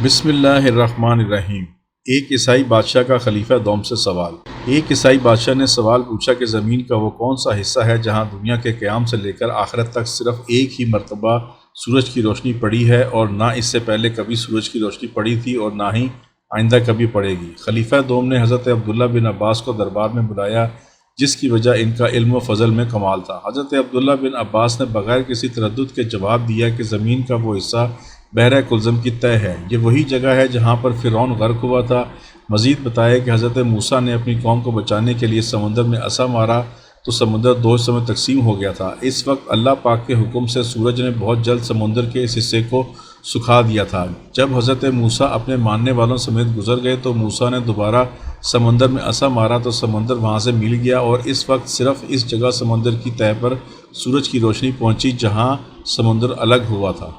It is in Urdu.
بسم اللہ الرحمن الرحیم۔ ایک عیسائی بادشاہ کا خلیفہ دوم سے سوال۔ ایک عیسائی بادشاہ نے سوال پوچھا کہ زمین کا وہ کون سا حصہ ہے جہاں دنیا کے قیام سے لے کر آخرت تک صرف ایک ہی مرتبہ سورج کی روشنی پڑی ہے، اور نہ اس سے پہلے کبھی سورج کی روشنی پڑی تھی اور نہ ہی آئندہ کبھی پڑے گی۔ خلیفہ دوم نے حضرت عبداللہ بن عباس کو دربار میں بلایا، جس کی وجہ ان کا علم و فضل میں کمال تھا۔ حضرت عبداللہ بن عباس نے بغیر کسی تردد کے جواب دیا کہ زمین کا وہ حصہ بحر کلزم کی تہہ ہے، یہ وہی جگہ ہے جہاں پر فرعون غرق ہوا تھا۔ مزید بتایا کہ حضرت موسیٰ نے اپنی قوم کو بچانے کے لیے سمندر میں عصا مارا تو سمندر دو حصوں میں تقسیم ہو گیا تھا۔ اس وقت اللہ پاک کے حکم سے سورج نے بہت جلد سمندر کے اس حصے کو سکھا دیا تھا۔ جب حضرت موسیٰ اپنے ماننے والوں سمیت گزر گئے تو موسیٰ نے دوبارہ سمندر میں عصا مارا تو سمندر وہاں سے مل گیا، اور اس وقت صرف اس جگہ سمندر کی تہہ پر سورج کی روشنی پہنچی جہاں سمندر الگ ہوا تھا۔